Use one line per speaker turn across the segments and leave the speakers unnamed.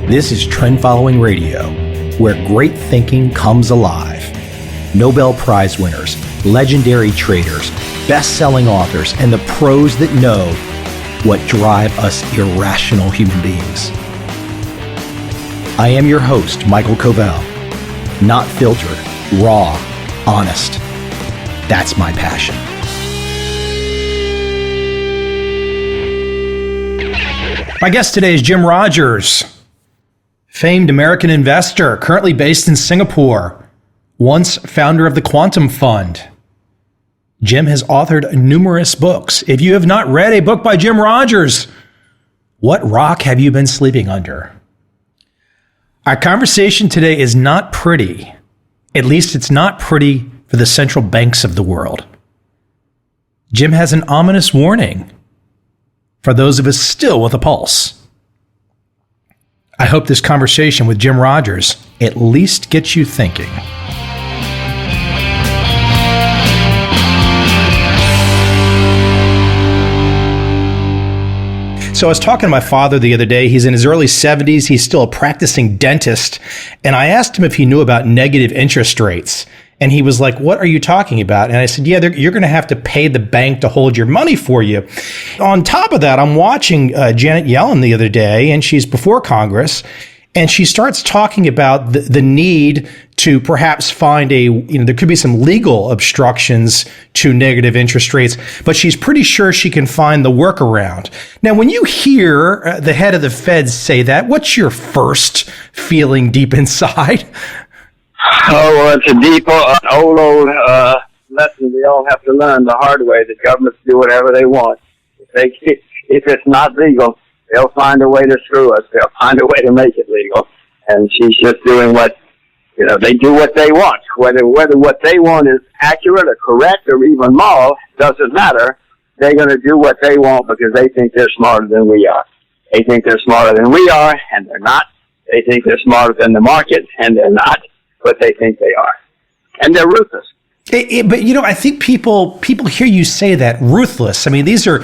This is Trend Following Radio, where great thinking comes alive. Nobel Prize winners, legendary traders, best-selling authors, and the pros that know what drive us irrational human beings. I am your host, MICHAEL COVEL. Not filtered, raw, honest. That's my passion. My guest today is Jim Rogers, famed American investor, currently based in Singapore, once founder of the Quantum Fund. Jim has authored numerous books. If you have not read a book by Jim Rogers, what rock have you been sleeping under? Our conversation today is not pretty. At least it's not pretty for the central banks of the world. Jim has an ominous warning for those of us still with a pulse. I hope this conversation with Jim Rogers at least gets you thinking. So I was talking to my father the other day. He's in his early 70s. He's still a practicing dentist. And I asked him if he knew about negative interest rates. And he was like, what are you talking about? And I said, yeah, you're going to have to pay the bank to hold your money for you. On top of that, I'm watching Janet Yellen the other day, and she's before Congress. And she starts talking about the need to perhaps find there could be some legal obstructions to negative interest rates, but she's pretty sure she can find the workaround. Now, when you hear the head of the Fed say that, what's your first feeling deep inside?
Oh, well, it's a deep, old lesson we all have to learn the hard way, that governments do whatever they want. If it's not legal, they'll find a way to screw us. They'll find a way to make it legal. And she's just doing they do what they want. Whether what they want is accurate or correct or even moral, doesn't matter. They're going to do what they want because they think they're smarter than we are. They think they're smarter than we are, and they're not. They think they're smarter than the market, and they're not, but they think they are. And they're ruthless.
But I think people hear you say that, ruthless. I mean, these are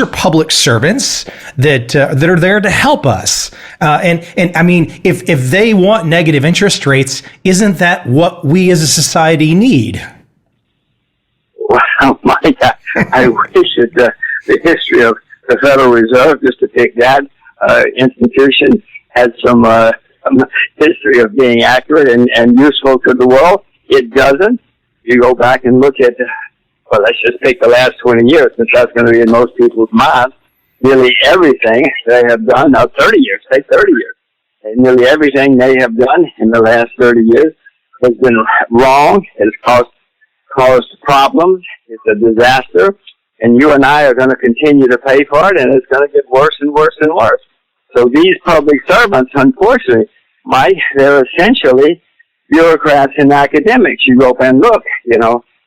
public servants that are there to help us. And I mean, if they want negative interest rates, isn't that what we as a society need?
Well, Mike, I wish that the history of the Federal Reserve, just to pick that institution, had some history of being accurate and useful to the world. It doesn't. You go back and look at, let's just take the last 20 years, since that's going to be in most people's minds. Nearly everything they have done, 30 years, say 30 years, and nearly everything they have done in the last 30 years has been wrong. It's caused problems. It's a disaster. And you and I are going to continue to pay for it, and it's going to get worse and worse and worse. So these public servants, unfortunately, Mike, they're essentially bureaucrats and academics. You go up and look,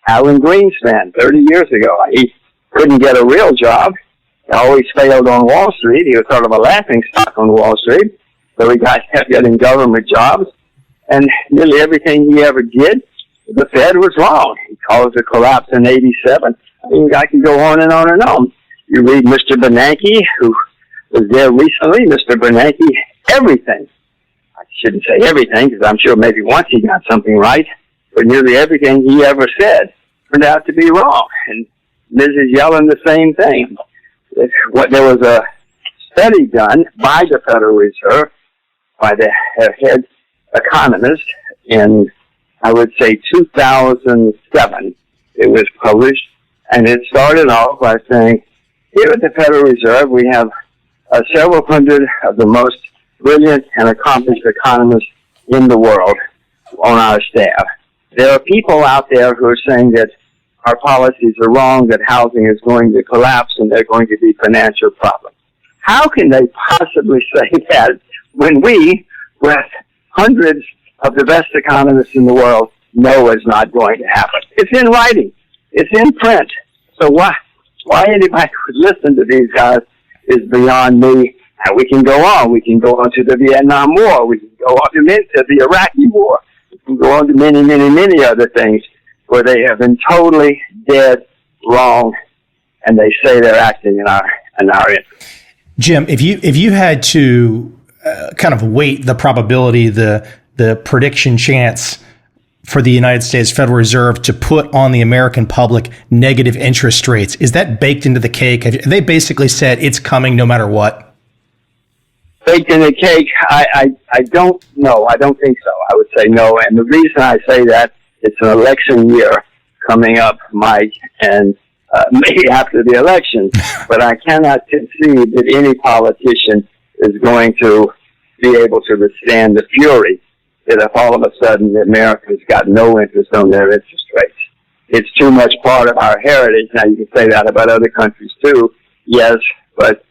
Alan Greenspan, 30 years ago, he couldn't get a real job. He always failed on Wall Street. He was sort of a laughing stock on Wall Street. So he kept getting government jobs. And nearly everything he ever did, the Fed was wrong. He caused a collapse in 87. I mean, I can go on and on and on. You read Mr. Bernanke, who was there recently. Mr. Bernanke, everything. I shouldn't say everything, because I'm sure maybe once he got something right, but nearly everything he ever said turned out to be wrong. And Mrs. Yellen, the same thing. There was a study done by the Federal Reserve, by the head economist, in, I would say, 2007. It was published, and it started off by saying, here at the Federal Reserve, we have several hundred of the most brilliant and accomplished economists in the world on our staff. There are people out there who are saying that our policies are wrong, that housing is going to collapse, and there are going to be financial problems. How can they possibly say that when we, with hundreds of the best economists in the world, know it's not going to happen? It's in writing. It's in print. So why anybody would listen to these guys is beyond me. And we can go on. We can go on to the Vietnam War. We can go on to the Iraqi War. We can go on to many, many, many other things where they have been totally dead wrong, and they say they're acting in our interest.
Jim, if you had to kind of weight the probability, the prediction chance for the United States Federal Reserve to put on the American public negative interest rates? Is that baked into the cake? They basically said it's coming no matter what.
Baked in the cake? I don't know. I don't think so. I would say no. And the reason I say that, it's an election year coming up, Mike, and maybe after the election, but I cannot concede that any politician is going to be able to withstand the fury that if all of a sudden the Americans got no interest on their interest rates. It's too much part of our heritage. Now, you can say that about other countries too, yes, but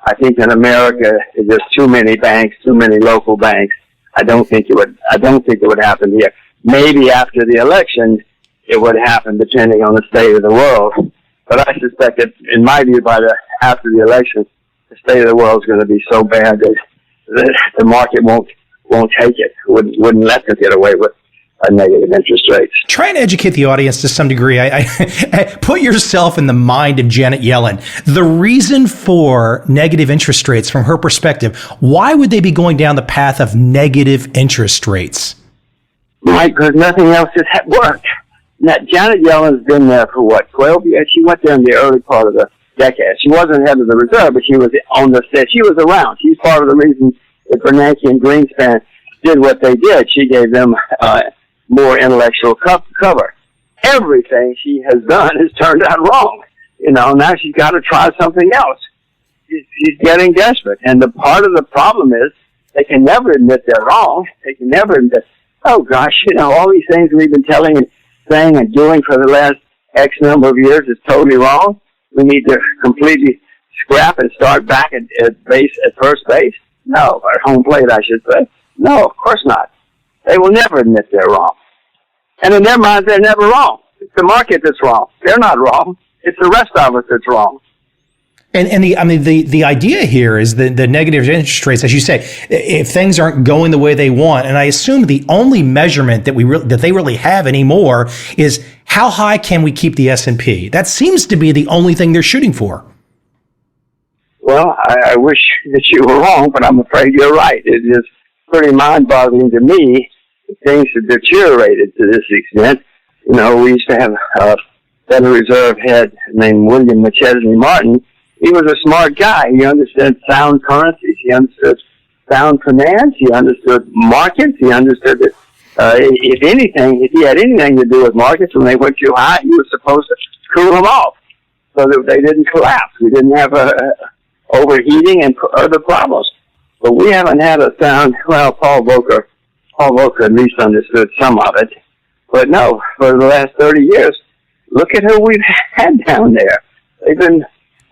I think in America, there's too many banks, too many local banks. I don't think it would happen here. Maybe after the election, it would happen depending on the state of the world. But I suspect that, in my view, after the election, the state of the world is going to be so bad that the market won't take it. Wouldn't let them get away with negative interest rates.
Try and educate the audience to some degree. I put yourself in the mind of Janet Yellen. The reason for negative interest rates, from her perspective, why would they be going down the path of negative interest rates?
Right, because nothing else has worked. Now, Janet Yellen's been there for what, 12 years? She went there in the early part of the decade. She wasn't head of the Reserve, but she was on the set. She was around. She's part of the reason that Bernanke and Greenspan did what they did. She gave them more intellectual cover. Everything she has done has turned out wrong. Now she's got to try something else. She's getting desperate. And the part of the problem is they can never admit they're wrong. They can never admit, oh gosh, all these things we've been telling and saying and doing for the last X number of years is totally wrong. We need to completely scrap and start back at first base. No, or home plate, I should say. No, of course not. They will never admit they're wrong. And in their minds, they're never wrong. It's the market that's wrong. They're not wrong. It's the rest of us that's wrong.
And the idea here is the negative interest rates, as you say, if things aren't going the way they want, and I assume the only measurement that they really have anymore is how high can we keep the S&P? That seems to be the only thing they're shooting for.
Well, I wish that you were wrong, but I'm afraid you're right. It is pretty mind-boggling to me that things have deteriorated to this extent. We used to have a Federal Reserve head named William McChesney Martin. He was a smart guy. He understood sound currencies. He understood sound finance. He understood markets. He understood that if he had anything to do with markets when they went too high, he was supposed to cool them off so that they didn't collapse. We didn't have overheating and other problems. But we haven't had a sound. Well, Paul Volcker at least understood some of it. But no, for the last 30 years, look at who we've had down there. They've been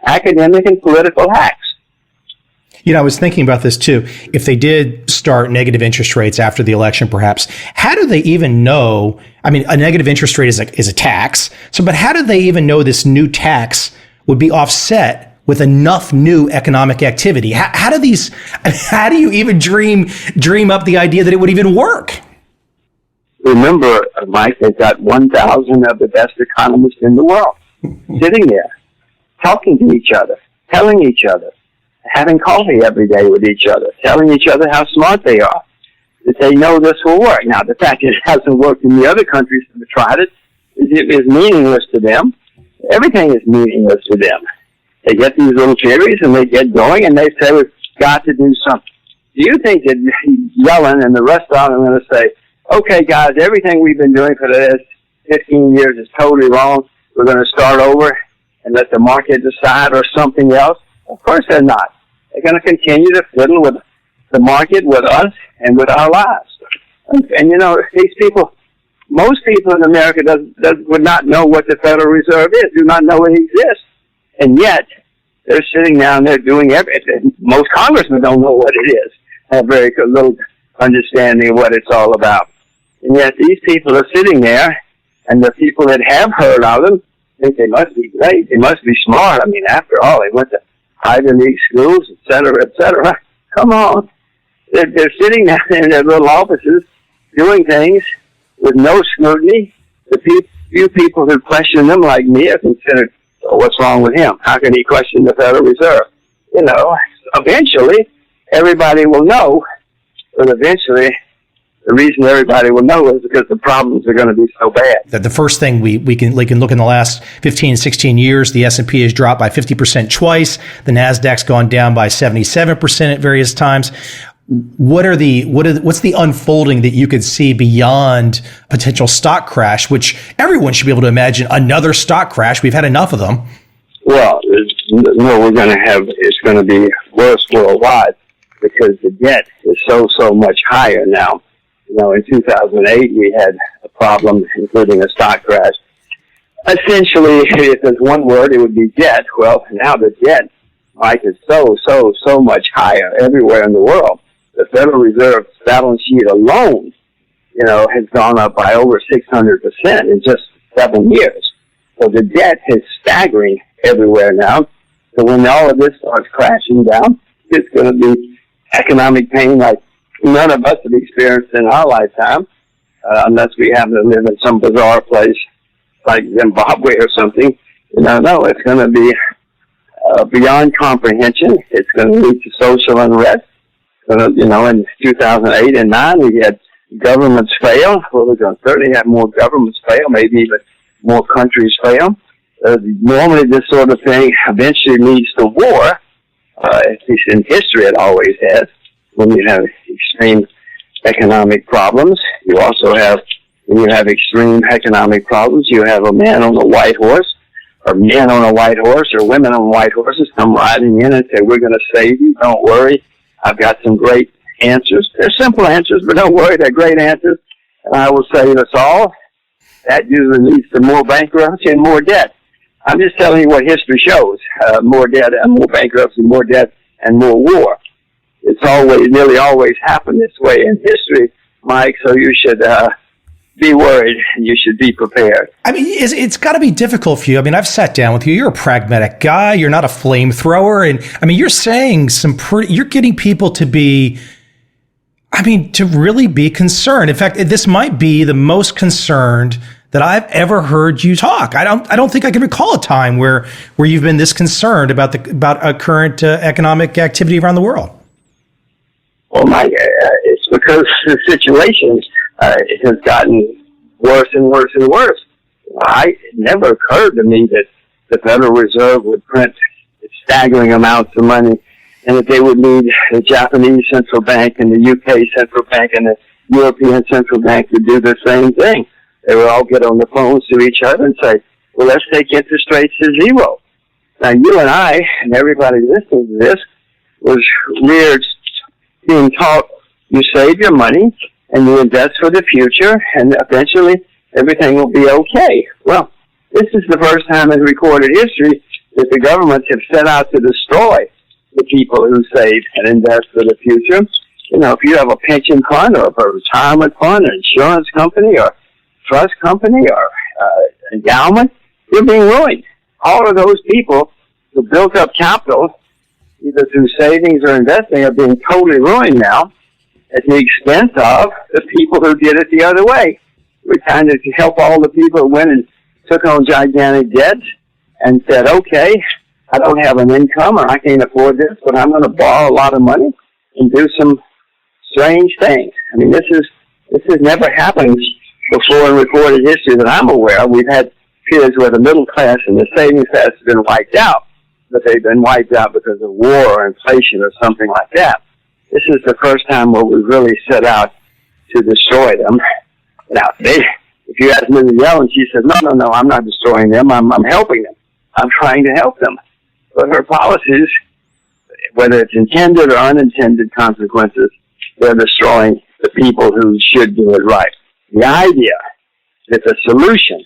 academic and political hacks.
I was thinking about this too. If they did start negative interest rates after the election, perhaps, how do they even know? I mean, a negative interest rate is a tax. But how do they even know this new tax would be offset with enough new economic activity? How do you even dream up the idea that it would even work?
Remember, Mike, they've got 1,000 of the best economists in the world sitting there, talking to each other, telling each other, having coffee every day with each other, telling each other how smart they are, that they know this will work. Now, the fact that it hasn't worked in the other countries that have tried it is meaningless to them. Everything is meaningless to them. They get these little theories and they get going and they say, we've got to do something. Do you think that Yellen and the rest of them are going to say, okay, guys, everything we've been doing for the last 15 years is totally wrong. We're going to start over and let the market decide or something else? Of course they're not. They're going to continue to fiddle with the market, with us, and with our lives. And these people, most people in America would not know what the Federal Reserve is, do not know it exists. And yet, they're sitting down there doing everything. Most congressmen don't know what it is, have very little understanding of what it's all about. And yet, these people are sitting there, and the people that have heard of them think they must be great, they must be smart. I mean, after all, they went to Ivy League schools, et cetera, et cetera. Come on. They're sitting down in their little offices doing things with no scrutiny. The few people who question them, like me, are considered, oh, what's wrong with him? How can he question the Federal Reserve? Eventually, everybody will know, but eventually the reason everybody will know is because the problems are going to be so bad.
That the first thing we can look in the last 15, 16 years, the S&P has dropped by 50% twice. The NASDAQ's gone down by 77% at various times. What's the unfolding that you could see beyond potential stock crash, which everyone should be able to imagine another stock crash? We've had enough of them.
Well, it's going to be worse worldwide because the debt is so much higher now. In 2008, we had a problem, including a stock crash. Essentially, if there's one word, it would be debt. Well, now the debt, Mike, is so much higher everywhere in the world. The Federal Reserve's balance sheet alone, has gone up by over 600% in just 7 years. So the debt is staggering everywhere now. So when all of this starts crashing down, it's going to be economic pain like none of us have experienced in our lifetime, unless we happen to live in some bizarre place like Zimbabwe or something. No, it's going to be beyond comprehension. It's going to lead to social unrest. In 2008 and 9, we had governments fail. Well, we're going to certainly have more governments fail, maybe even more countries fail. Normally, this sort of thing eventually leads to war. At least in history, it always has. When you have extreme economic problems, you also have, when you have extreme economic problems, you have a man on a white horse, or men on a white horse, or women on white horses come riding in and say, "We're going to save you. Don't worry. I've got some great answers." They're simple answers, but don't worry, they're great answers. And I will save us all. That usually leads to more bankruptcy and more debt. I'm just telling you what history shows. More debt and more bankruptcy, more debt and more war. It's nearly always happened this way in history, Mike, so you should be worried and you should be prepared.
I mean, it's got to be difficult for you. I mean, I've sat down with you. You're a pragmatic guy. You're not a flamethrower. And I mean, you're saying you're getting people to really be concerned. In fact, this might be the most concerned that I've ever heard you talk. I don't think I can recall a time where you've been this concerned about a current economic activity around the world.
Well, Mike, it's because the situation has gotten worse and worse and worse. It never occurred to me that the Federal Reserve would print staggering amounts of money and that they would need the Japanese central bank and the UK central bank and the European central bank to do the same thing. They would all get on the phones to each other and say, well, let's take interest rates to zero. Now, you and I and everybody listening to this was reared being taught you save your money and you invest for the future and eventually everything will be okay. Well, this is the first time in recorded history that the governments have set out to destroy the people who save and invest for the future. If you have a pension fund or a retirement fund, an insurance company or trust company or endowment, you're being ruined. All of those people who built up capital, either through savings or investing, are being totally ruined now at the expense of the people who did it the other way. We're trying to help all the people who went and took on gigantic debts and said, okay, I don't have an income or I can't afford this, but I'm going to borrow a lot of money and do some strange things. I mean, this has never happened before in recorded history that I'm aware of. We've had periods where the middle class and the savings class have been wiped out, but they've been wiped out because of war or inflation or something like that. This is the first time where we've really set out to destroy them. Now, if you ask Mrs. Yellen, she says, no, I'm not destroying them. I'm helping them. I'm trying to help them. But her policies, whether it's intended or unintended consequences, they're destroying the people who should do it right. The idea that the solution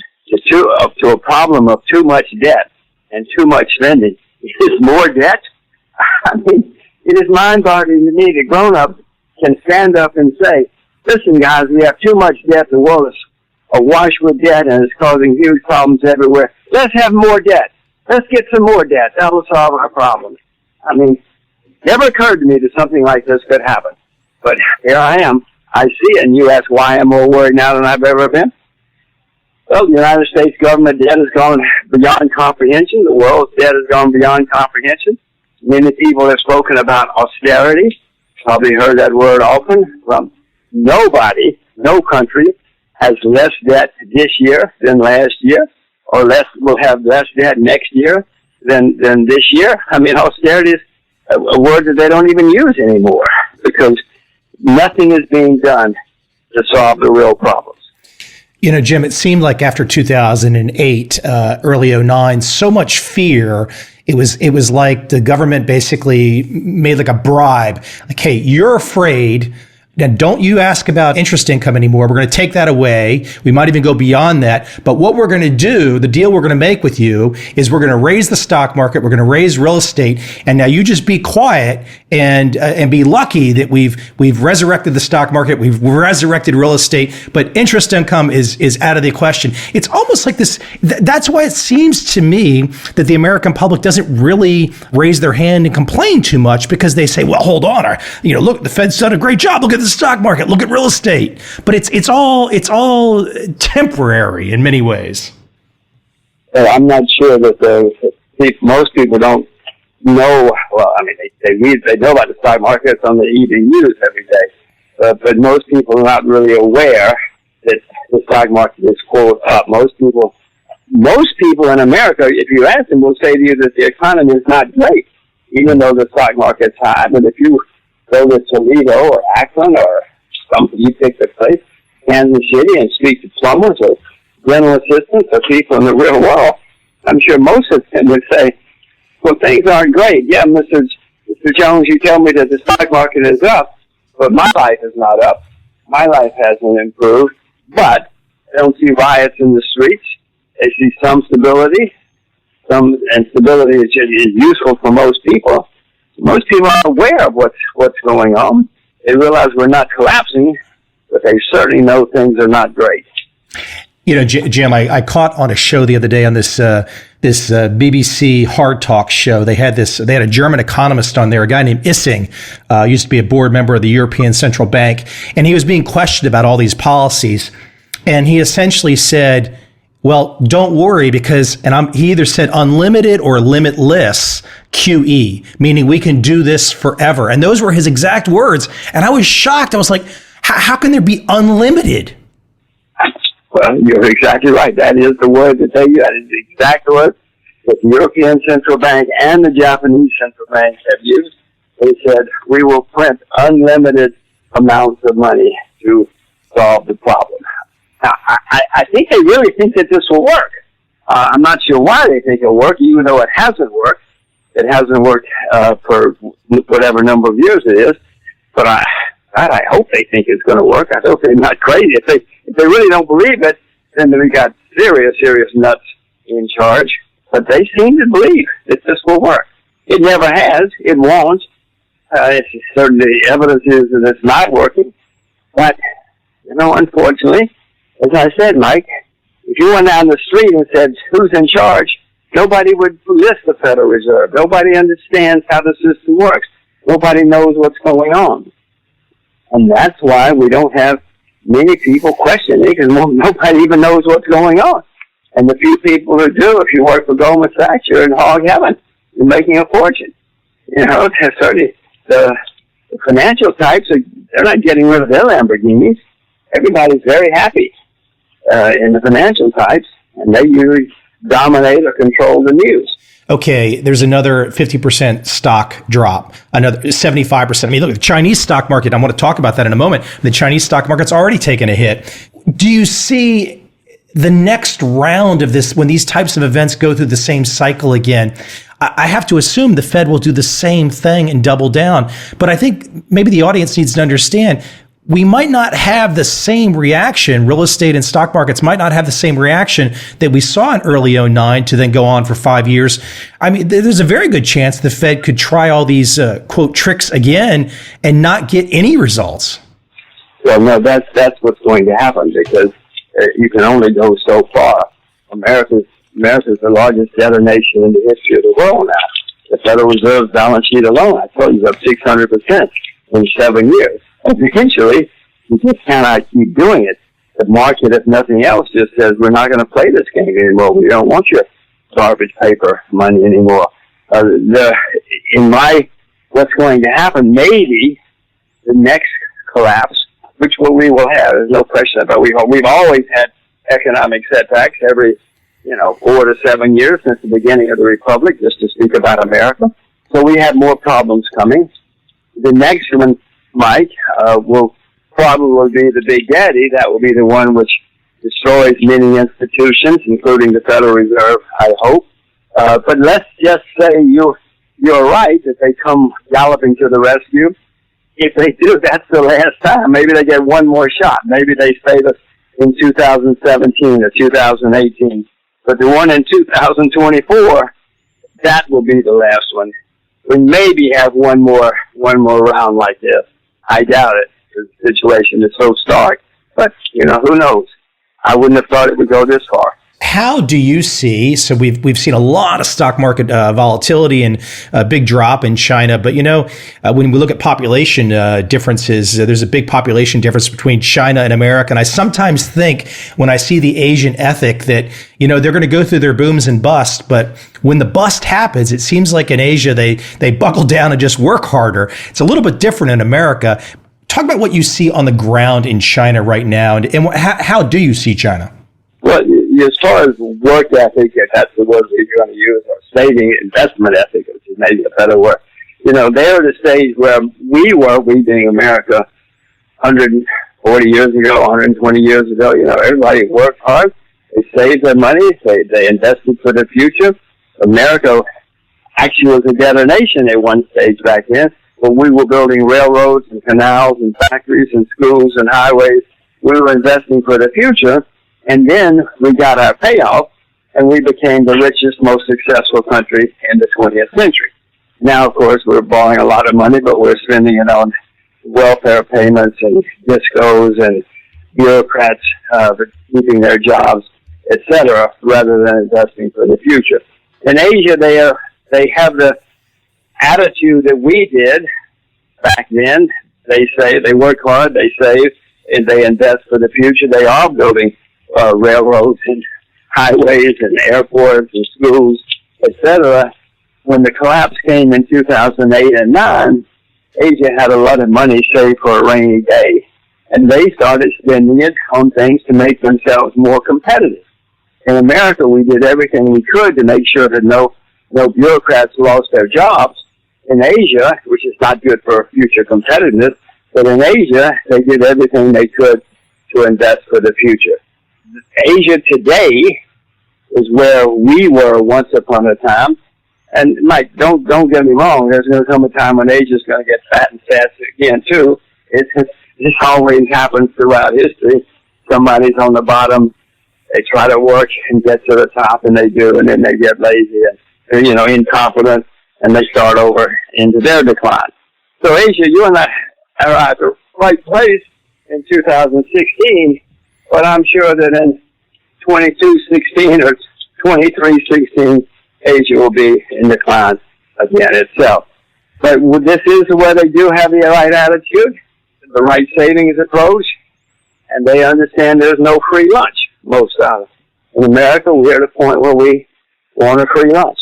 to a problem of too much debt and too much spending is more debt, I mean, it is mind-boggling to me that grown-ups can stand up and say, listen, guys, we have too much debt. The world is awash with debt and it's causing huge problems everywhere. Let's have more debt. Let's get some more debt. That will solve our problems. I mean, it never occurred to me that something like this could happen. But here I am. I see it, and you ask why I'm more worried now than I've ever been. Well, the United States government debt has gone beyond comprehension. The world's debt has gone beyond comprehension. Many people have spoken about austerity. probably heard that word often. Nobody, no country has less debt this year than last year, or will have less debt next year than this year. I mean, austerity is a word that they don't even use anymore because nothing is being done to solve the real problems.
You know, Jim, it seemed like after 2008, early 2009, so much fear. It was like the government basically made like a bribe. Like, hey, you're afraid. Now, don't you ask about interest income anymore. We're going to take that away. We might even go beyond that. But what we're going to do, the deal we're going to make with you, is we're going to raise the stock market. We're going to raise real estate. And now you just be quiet and be lucky that we've resurrected the stock market. We've resurrected real estate. But interest income is out of the question. It's almost like this. That's why it seems to me that the American public doesn't really raise their hand and complain too much, because they say, well, hold on. Look, the Fed's done a great job. Look at the stock market, look at real estate. But it's all temporary in many ways.
I'm not sure that most people don't know. Well, I mean, they know about the stock market. It's on the evening news every day. But most people are not really aware that the stock market is quote up. Most people in America, if you ask them, will say to you that the economy is not great, even though the stock market's high. But if you go to Toledo or Akron or you pick the place, Kansas City, and speak to plumbers or dental assistants or people in the real world, I'm sure most of them would say, well, things aren't great. Yeah, Mr. Jones, you tell me that the stock market is up, but my life is not up. My life hasn't improved, but I don't see riots in the streets. I see some stability. And stability is useful for most people. Most people are aware of what's going on. They realize we're not collapsing, but they certainly know things are not great.
You know, Jim, I caught on a show the other day on this BBC Hard Talk show. They had a German economist on there, a guy named Issing, used to be a board member of the European Central Bank, and he was being questioned about all these policies, and he essentially said, well, don't worry, because, he either said unlimited or limitless QE, meaning we can do this forever. And those were his exact words. And I was shocked. I was like, how can there be unlimited?
Well, you're exactly right. That is the word that they use. That is the exact word that the European Central Bank and the Japanese Central Bank have used. They said, we will print unlimited amounts of money to solve the problem. Now, I think they really think that this will work. I'm not sure why they think it'll work, even though it hasn't worked. It hasn't worked for whatever number of years it is. But I hope they think it's going to work. I hope they're not crazy. If they really don't believe it, then we got serious nuts in charge. But they seem to believe that this will work. It never has. It won't. Certainly evidence is that it's not working. But, unfortunately, as I said, Mike, if you went down the street and said, who's in charge, nobody would list the Federal Reserve. Nobody understands how the system works. Nobody knows what's going on. And that's why we don't have many people questioning it, because nobody even knows what's going on. And the few people who do, if you work for Goldman Sachs, you're in hog heaven. You're making a fortune. Certainly the financial types, they're not getting rid of their Lamborghinis. Everybody's very happy in the financial types, and they usually dominate or control the news.
Okay, there's another 50% stock drop, another 75%. I mean, look, the Chinese stock market, I want to talk about that in a moment. The Chinese stock market's already taken a hit. Do you see the next round of this, when these types of events go through the same cycle again? I have to assume the Fed will do the same thing and double down. But I think maybe the audience needs to understand, we might not have the same reaction. Real estate and stock markets might not have the same reaction that we saw in early 2009 to then go on for 5 years. I mean, there's a very good chance the Fed could try all these, quote, tricks again and not get any results.
Well, no, that's what's going to happen, because you can only go so far. America's the largest debtor nation in the history of the world now. The Federal Reserve's balance sheet alone, I told you, is up 600% in 7 years. Eventually, you just cannot keep doing it. The market, if nothing else, just says, we're not going to play this game anymore. We don't want your garbage paper money anymore. What's going to happen, maybe the next collapse, which we will have, there's no question about it. We've always had economic setbacks every 4 to 7 years since the beginning of the Republic, just to speak about America. So we have more problems coming. The next one, Mike, will probably be the Big Daddy. That will be the one which destroys many institutions, including the Federal Reserve, I hope. But let's just say you're right that they come galloping to the rescue. If they do, that's the last time. Maybe they get one more shot. Maybe they save us in 2017 or 2018. But the one in 2024, that will be the last one. We maybe have one more round like this. I doubt it, because the situation is so stark. But, who knows? I wouldn't have thought it would go this far.
How do you see, so we've seen a lot of stock market volatility and a big drop in China, but when we look at population differences, there's a big population difference between China and America. And I sometimes think when I see the Asian ethic that, they're going to go through their booms and bust, but when the bust happens, it seems like in Asia, they buckle down and just work harder. It's a little bit different in America. Talk about what you see on the ground in China right now, and how do you see China?
Well, as far as work ethic, if that's the word we're going to use, or saving investment ethic, which is maybe a better word, they're at a stage where we being America, 140 years ago, 120 years ago, everybody worked hard, they saved their money, they invested for the future. America actually was a debtor nation at one stage back then, when we were building railroads and canals and factories and schools and highways. We were investing for the future. And then we got our payoff, and we became the richest, most successful country in the 20th century. Now, of course, we're borrowing a lot of money, but we're spending it on welfare payments and discos and bureaucrats keeping their jobs, etc., rather than investing for the future. In Asia, they have the attitude that we did back then. They say they work hard, they save, and they invest for the future. They are building railroads and highways and airports and schools, etc. When the collapse came in 2008 and 9, Asia had a lot of money saved for a rainy day, and they started spending it on things to make themselves more competitive. In America, we did everything we could to make sure that no bureaucrats lost their jobs. In Asia, which is not good for future competitiveness, but in Asia, they did everything they could to invest for the future. Asia today is where we were once upon a time. And Mike, don't get me wrong. There's going to come a time when Asia's going to get fat and fast again too. This always happens throughout history. Somebody's on the bottom. They try to work and get to the top, and they do, and then they get lazy and incompetent, and they start over into their decline. So Asia, you and I are at the right place in 2016. But I'm sure that in 2216 or 2316, Asia will be in decline again itself. But this is where they do have the right attitude, the right savings approach, and they understand there's no free lunch, most of it. In America, we're at a point where we want a free lunch.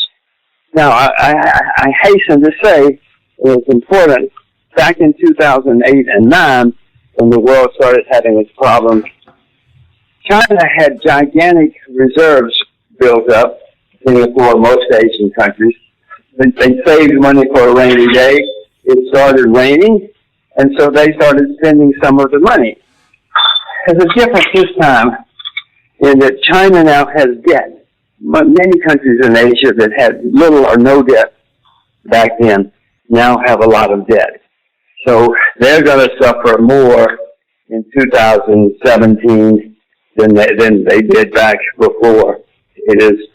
Now, I hasten to say it's important. Back in 2008 and 9, when the world started having its problems, China had gigantic reserves built up, Singapore, most Asian countries. They saved money for a rainy day. It started raining, and so they started spending some of the money. There's a difference this time in that China now has debt. Many countries in Asia that had little or no debt back then now have a lot of debt. So they're going to suffer more in 2017 than they did back before. It is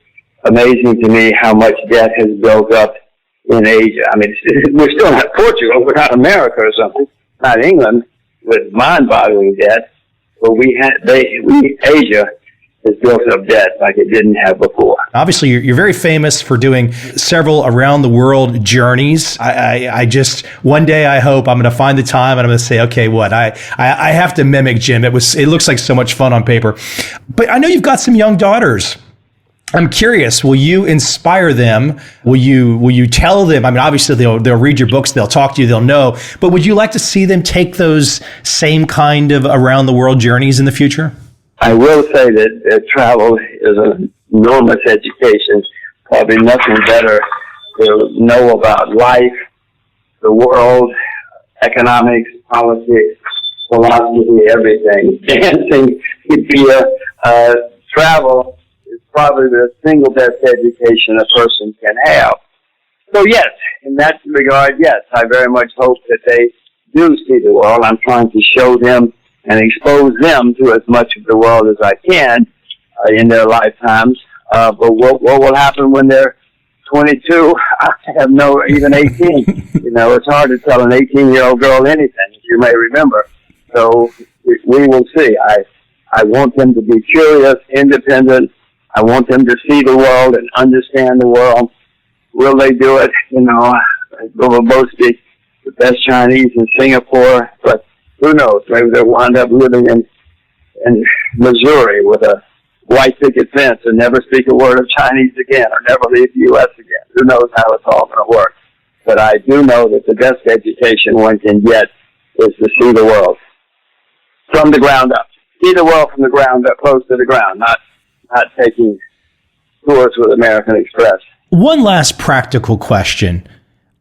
amazing to me how much debt has built up in Asia. I mean, we're still not Portugal, we're not America or something, not England, with mind-boggling debt, but Asia has built up debt like it didn't have before.
Obviously, you're very famous for doing several around the world journeys. I just, one day I hope I'm going to find the time and I'm going to say, okay, I have to mimic Jim. It looks like so much fun on paper. But I know you've got some young daughters. I'm curious, will you inspire them? Will you tell them? I mean, obviously they'll read your books, they'll talk to you, they'll know, but would you like to see them take those same kind of around the world journeys in the future?
I will say that travel is an enormous education. Probably nothing better to know about life, the world, economics, politics, philosophy, everything. Dancing, travel is probably the single best education a person can have. So yes, in that regard, yes, I very much hope that they do see the world. I'm trying to show them and expose them to as much of the world as I can in their lifetimes. But what will happen when they're 22? I have no, even 18. It's hard to tell an 18-year-old girl anything, as you may remember. So we will see. I want them to be curious, independent. I want them to see the world and understand the world. Will they do it? We'll both speak the best Chinese in Singapore, but who knows? Maybe they'll wind up living in Missouri with a white picket fence and never speak a word of Chinese again or never leave the U.S. again. Who knows how it's all going to work? But I do know that the best education one can get is to see the world from the ground up. See the world from the ground up, close to the ground, not taking tours with American Express.
One last practical question.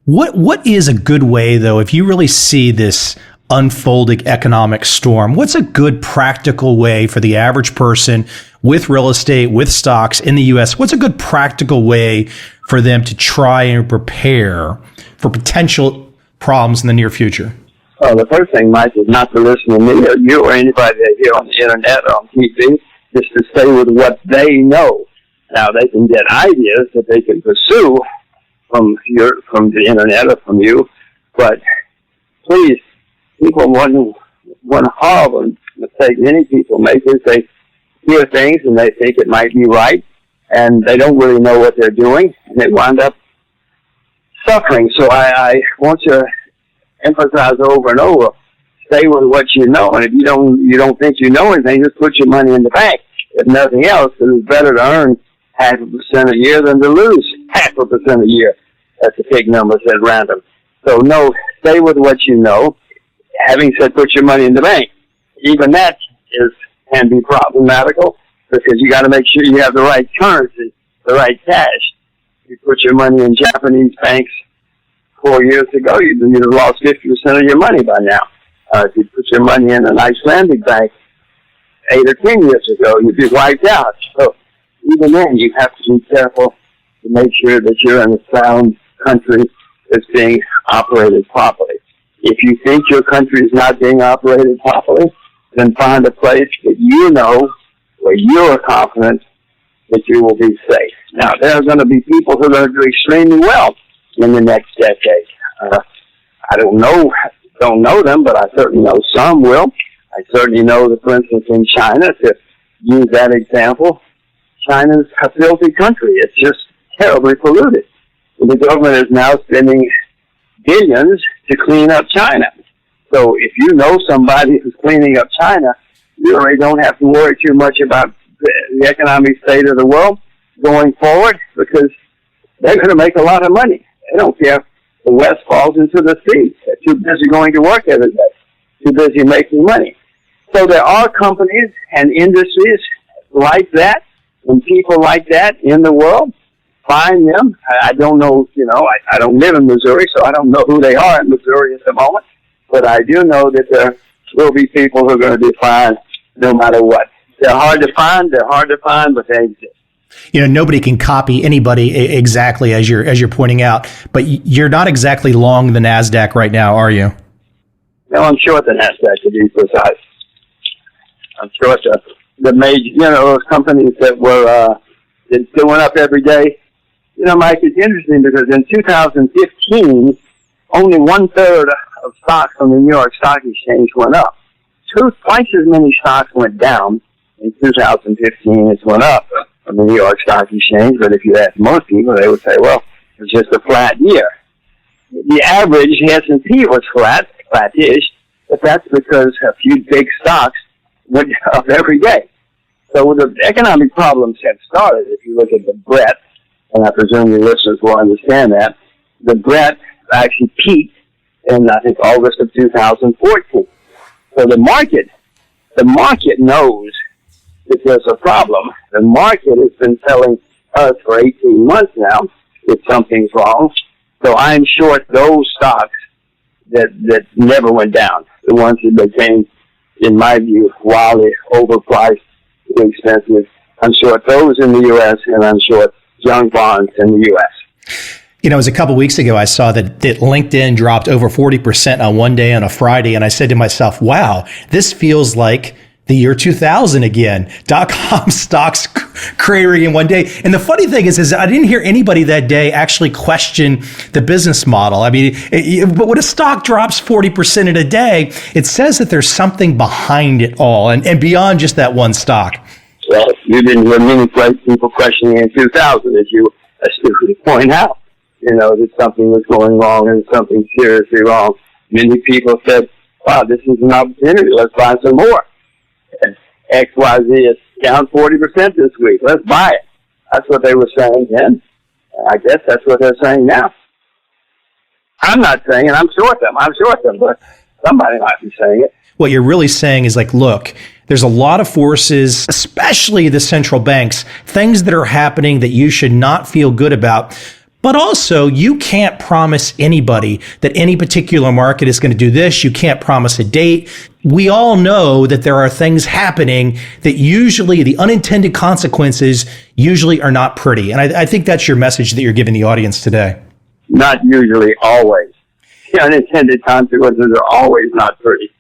What is a good way, though, if you really see this unfolding economic storm, what's a good practical way for the average person with real estate, with stocks in the U.S., what's a good practical way for them to try and prepare for potential problems in the near future?
Well, the first thing, Mike, is not to listen to me or you or anybody they hear on the internet or on TV, just to stay with what they know. Now, they can get ideas that they can pursue from the internet or from you, but please, people, one horrible mistake many people make is they hear things and they think it might be right, and they don't really know what they're doing, and they wind up suffering. So I want to emphasize over and over, stay with what you know, and if you don't think you know anything, just put your money in the bank. If nothing else, it's better to earn 0.5% a year than to lose 0.5% a year. That's a big number at random. So no, stay with what you know. Having said put your money in the bank, even that can be problematical because you got to make sure you have the right currency, the right cash. You put your money in Japanese banks 4 years ago, you'd have lost 50% of your money by now. If you put your money in an Icelandic bank 8 or 10 years ago, you'd be wiped out. So even then, you have to be careful to make sure that you're in a sound country that's being operated properly. If you think your country is not being operated properly, then find a place that you know where you're confident that you will be safe. Now, there are going to be people who are going to do extremely well in the next decade. I don't know them, but I certainly know some will. I certainly know that, for instance, in China, to use that example, China's a filthy country. It's just terribly polluted. And the government is now spending billions to clean up China. So if you know somebody who's cleaning up China, you really don't have to worry too much about the economic state of the world going forward because they're going to make a lot of money. They don't care if the West falls into the sea. They're too busy going to work every day, too busy making money. So there are companies and industries like that and people like that in the world. Find them. I don't know, I don't live in Missouri, so I don't know who they are in Missouri at the moment. But I do know that there will be people who are going to be fine no matter what. They're hard to find, but they exist.
Nobody can copy anybody exactly as you're pointing out, but you're not exactly long the NASDAQ right now, are you?
No, I'm short the NASDAQ to be precise. I'm short the major, those companies that were going up every day. Mike, it's interesting because in 2015, only 1/3 of stocks on the New York Stock Exchange went up. Twice as many stocks went down in 2015 as went up on the New York Stock Exchange. But if you ask most people, they would say, well, it's just a flat year. The average S&P was flat-ish, but that's because a few big stocks went up every day. So the economic problems have started. If you look at the breadth, and I presume your listeners will understand that, the breadth actually peaked in, I think, August of 2014. So the market knows that there's a problem. The market has been telling us for 18 months now that something's wrong. So I'm short those stocks that never went down. The ones that became, in my view, wildly overpriced, too expensive. I'm short those in the U.S. and I'm short young bonds in the U.S.
You know, it was a couple weeks ago I saw that LinkedIn dropped over 40% on one day on a Friday, and I said to myself, wow, this feels like the year 2000 again. .com stocks cratering in one day. And the funny thing is I didn't hear anybody that day actually question the business model. I mean, but when a stock drops 40% in a day, it says that there's something behind it all and beyond just that one stock.
Well, you didn't hear many people questioning in 2000, as you astutely point out. You know, that something was going wrong and something seriously wrong. Many people said, wow, this is an opportunity. Let's buy some more. And XYZ is down 40% this week. Let's buy it. That's what they were saying then. I guess that's what they're saying now. I'm not saying it. I'm short them, but somebody might be saying it.
What you're really saying is like, look, there's a lot of forces, especially the central banks, things that are happening that you should not feel good about. But also, you can't promise anybody that any particular market is going to do this. You can't promise a date. We all know that there are things happening that usually the unintended consequences usually are not pretty. And I think that's your message that you're giving the audience today.
Not usually, always. The unintended consequences are always not pretty.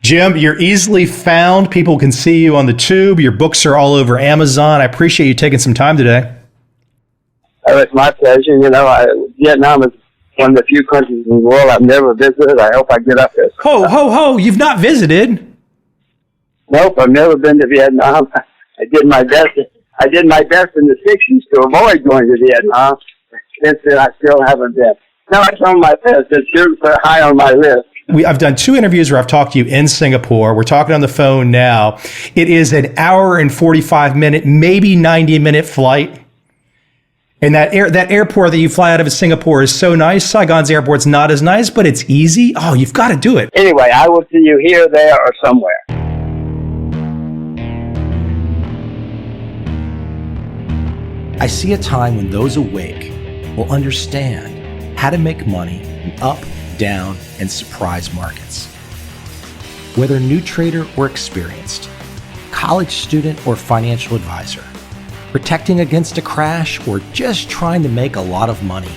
Jim, you're easily found. People can see you on the tube. Your books are all over Amazon. I appreciate you taking some time today.
It's my pleasure. You know, Vietnam is one of the few countries in the world I've never visited. I hope I get up there.
Ho! You've not visited?
Nope, I've never been to Vietnam. I did my best in the 60s to avoid going to Vietnam. Since then, I still haven't been. Now it's on my list. It's super high on my list.
I've done 2 interviews where I've talked to you in Singapore. We're talking on the phone now. It is an hour and 45 minute, maybe 90-minute flight. And that airport that you fly out of Singapore is so nice. Saigon's airport's not as nice, but it's easy. Oh, you've got to do it.
Anyway, I will see you here, there, or somewhere.
I see a time when those awake will understand how to make money in up, down, and surprise markets. Whether new trader or experienced, college student or financial advisor, protecting against a crash, or just trying to make a lot of money,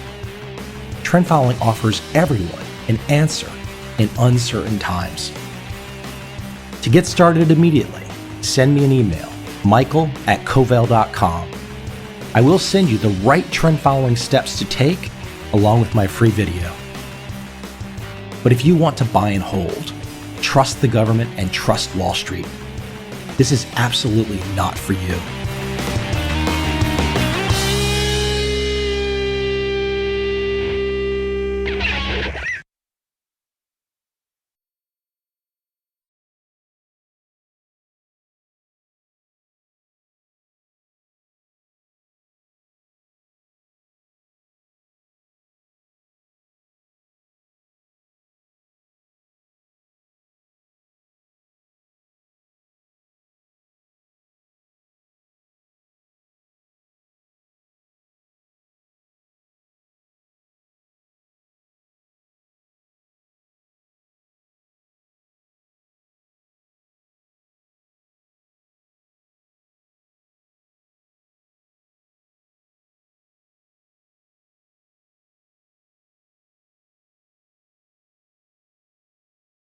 trend following offers everyone an answer in uncertain times. To get started immediately, send me an email, michael@covel.com. I will send you the right trend following steps to take along with my free video. But if you want to buy and hold, trust the government and trust Wall Street, this is absolutely not for you.